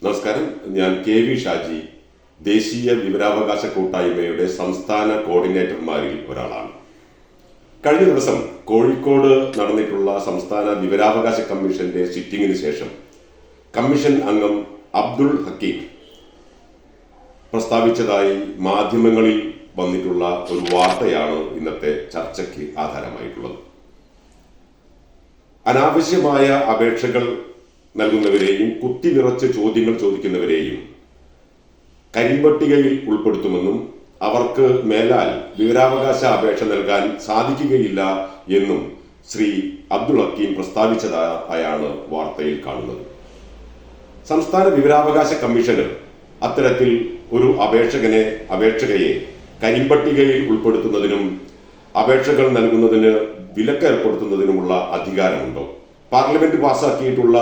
നമസ്കാരം. ഞാൻ കെ.വി. ഷാജി, ദേശീയ വിവരാവകാശ കൂട്ടായ്മയുടെ സംസ്ഥാന കോർഡിനേറ്റർമാരിൽ ഒരാളാണ്. കഴിഞ്ഞ ദിവസം കോഴിക്കോട് നടന്നിട്ടുള്ള സംസ്ഥാന വിവരാവകാശ കമ്മീഷന്റെ സിറ്റിംഗിന് ശേഷം കമ്മീഷൻ അംഗം അബ്ദുൾ ഹക്കീം പ്രസ്താവിച്ചതായി മാധ്യമങ്ങളിൽ വന്നിട്ടുള്ള ഒരു വാർത്തയാണ് ഇന്നത്തെ ചർച്ചയ്ക്ക് ആധാരമായിട്ടുള്ളത്. അനാവശ്യമായ അപേക്ഷകൾ നൽകുന്നവരെയും കുത്തിനിറച്ച് ചോദ്യങ്ങൾ ചോദിക്കുന്നവരെയും കരിമ്പട്ടികയിൽ ഉൾപ്പെടുത്തുമെന്നും അവർക്ക് മേലാൽ വിവരാവകാശ അപേക്ഷ നൽകാൻ സാധിക്കുകയില്ല എന്നും ശ്രീ അബ്ദുൾ ഹക്കീം പ്രസ്താവിച്ചതായാണ് വാർത്തയിൽ കാണുന്നത്. സംസ്ഥാന വിവരാവകാശ കമ്മീഷന് അത്തരത്തിൽ ഒരു അപേക്ഷകയെ കരിമ്പട്ടികയിൽ ഉൾപ്പെടുത്തുന്നതിനും അപേക്ഷകൾ നൽകുന്നതിന് വിലക്കേർപ്പെടുത്തുന്നതിനുമുള്ള അധികാരമുണ്ടോ? പാർലമെന്റ് പാസാക്കിയിട്ടുള്ള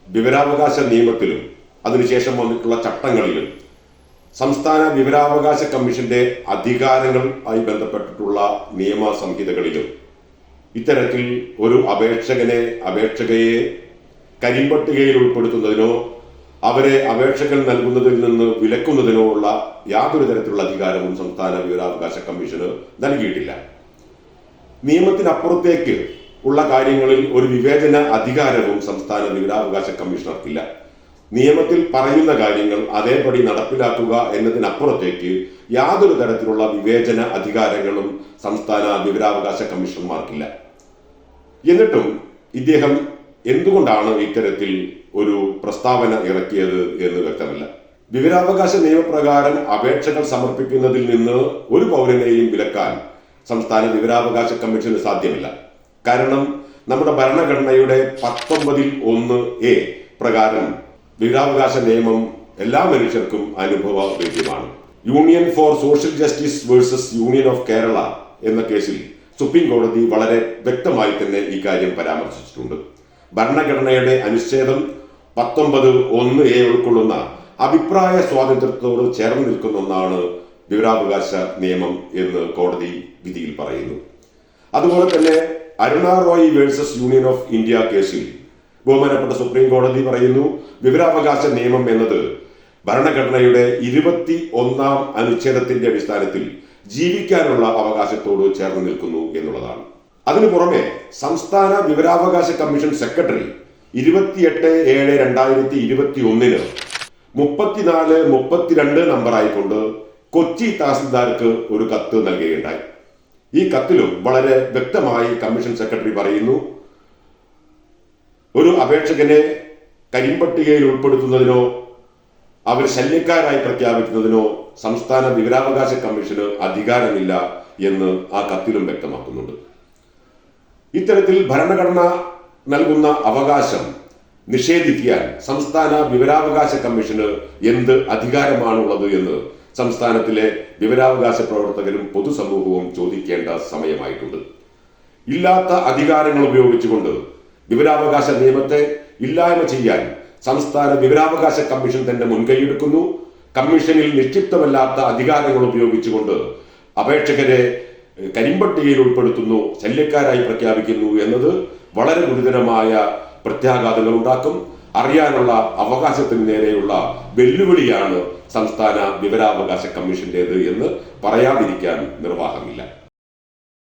വിവരാവകാശ നിയമത്തിലും അതിനുശേഷം വന്നിട്ടുള്ള ചട്ടങ്ങളിലും സംസ്ഥാന വിവരാവകാശ കമ്മീഷന്റെ അധികാരങ്ങളുമായി ബന്ധപ്പെട്ടിട്ടുള്ള നിയമ സംഹിതകളിലും ഇത്തരത്തിൽ ഒരു അപേക്ഷകയെ കരിമ്പട്ടികയിൽ ഉൾപ്പെടുത്തുന്നതിനോ അവരെ അപേക്ഷകൾ നൽകുന്നതിൽ നിന്ന് വിലക്കുന്നതിനോ ഉള്ള യാതൊരു തരത്തിലുള്ള അധികാരവും സംസ്ഥാന വിവരാവകാശ കമ്മീഷന് നൽകിയിട്ടില്ല. നിയമത്തിനപ്പുറത്തേക്ക് ഉള്ള കാര്യങ്ങളിൽ ഒരു വിവേചന അധികാരവും സംസ്ഥാന വിവരാവകാശ കമ്മീഷണർക്കില്ല. നിയമത്തിൽ പറയുന്ന കാര്യങ്ങൾ അതേപടി നടപ്പിലാക്കുക എന്നതിനപ്പുറത്തേക്ക് യാതൊരു തരത്തിലുള്ള വിവേചന അധികാരങ്ങളും സംസ്ഥാന വിവരാവകാശ കമ്മീഷണർമാർക്കില്ല. എന്നിട്ടും ഇദ്ദേഹം എന്തുകൊണ്ടാണ് ഇത്തരത്തിൽ ഒരു പ്രസ്താവന ഇറക്കിയത് എന്ന് വ്യക്തമല്ല. വിവരാവകാശ നിയമപ്രകാരം അപേക്ഷകൾ സമർപ്പിക്കുന്നതിൽ നിന്ന് ഒരു പൗരനെയും വിലക്കാൻ സംസ്ഥാന വിവരാവകാശ കമ്മീഷന് സാധ്യമല്ല. കാരണം നമ്മുടെ ഭരണഘടനയുടെ 19(1)(a) പ്രകാരം വിവരാവകാശ നിയമം എല്ലാ മനുഷ്യർക്കും അനുഭവവേദ്യമാണ്. Union for social justice versus union of Kerala എന്ന കേസിൽ സുപ്രീം കോടതി വളരെ വ്യക്തമായി തന്നെ ഇക്കാര്യം പരാമർശിച്ചിട്ടുണ്ട്. ഭരണഘടനയുടെ അനുച്ഛേദം 19(1)(a) ഉൾക്കൊള്ളുന്ന അഭിപ്രായ സ്വാതന്ത്ര്യത്തോട് ചേർന്ന് നിൽക്കുന്ന ഒന്നാണ് വിവരാവകാശ നിയമം എന്ന് കോടതി വിധിയിൽ പറയുന്നു. അതുപോലെ തന്നെ Aruna Roy versus union of India കേസിൽ ബഹുമാനപ്പെട്ട സുപ്രീം കോടതി പറയുന്നു, വിവരാവകാശ നിയമം എന്നത് ഭരണഘടനയുടെ 21-ാം അനുച്ഛേദത്തിന്റെ അടിസ്ഥാനത്തിൽ ജീവിക്കാനുള്ള അവകാശത്തോട് ചേർന്ന് നിൽക്കുന്നു എന്നുള്ളതാണ്. അതിനു പുറമെ സംസ്ഥാന വിവരാവകാശ കമ്മീഷൻ സെക്രട്ടറി 28/7/2021 34-32 നമ്പറായിക്കൊണ്ട് കൊച്ചി തഹസിൽദാർക്ക് ഒരു കത്ത് നൽകുകയുണ്ടായി. ഈ കത്തിലും വളരെ വ്യക്തമായി കമ്മീഷൻ സെക്രട്ടറി പറയുന്നു, ഒരു അപേക്ഷകനെ കരിമ്പട്ടികയിൽ ഉൾപ്പെടുത്തുന്നതിനോ അവർ ശല്യക്കാരായി പ്രഖ്യാപിക്കുന്നതിനോ സംസ്ഥാന വിവരാവകാശ കമ്മീഷന് അധികാരമില്ല എന്ന് ആ കത്തിലും വ്യക്തമാക്കുന്നുണ്ട്. ഇത്തരത്തിൽ ഭരണഘടന നൽകുന്ന അവകാശം നിഷേധിക്കാൻ സംസ്ഥാന വിവരാവകാശ കമ്മീഷന് എന്ത് അധികാരമാണുള്ളത് എന്ന് സംസ്ഥാനത്തിലെ വിവരാവകാശ പ്രവർത്തകരും പൊതുസമൂഹവും ചോദിക്കേണ്ട സമയമായിട്ടുണ്ട്. ഇല്ലാത്ത അധികാരങ്ങൾ ഉപയോഗിച്ചുകൊണ്ട് വിവരാവകാശ നിയമത്തെ ഇല്ലായ്മ ചെയ്യാൻ സംസ്ഥാന വിവരാവകാശ കമ്മീഷൻ തന്നെ മുൻകൈയെടുക്കുന്നു. കമ്മീഷനിൽ നിക്ഷിപ്തമല്ലാത്ത അധികാരങ്ങൾ ഉപയോഗിച്ചുകൊണ്ട് അപേക്ഷകരെ കരിമ്പട്ടികയിൽ ഉൾപ്പെടുത്തുന്നു, ശല്യക്കാരായി പ്രഖ്യാപിക്കുന്നു എന്നത് വളരെ ഗുരുതരമായ പ്രത്യാഘാതങ്ങൾ ഉണ്ടാക്കും. അറിയാനുള്ള അവകാശത്തിന് നേരെയുള്ള വെല്ലുവിളിയാണ് സംസ്ഥാന വിവരാവകാശ കമ്മീഷന്റേത് എന്ന് പറയാതിരിക്കാൻ നിർവാഹമില്ല.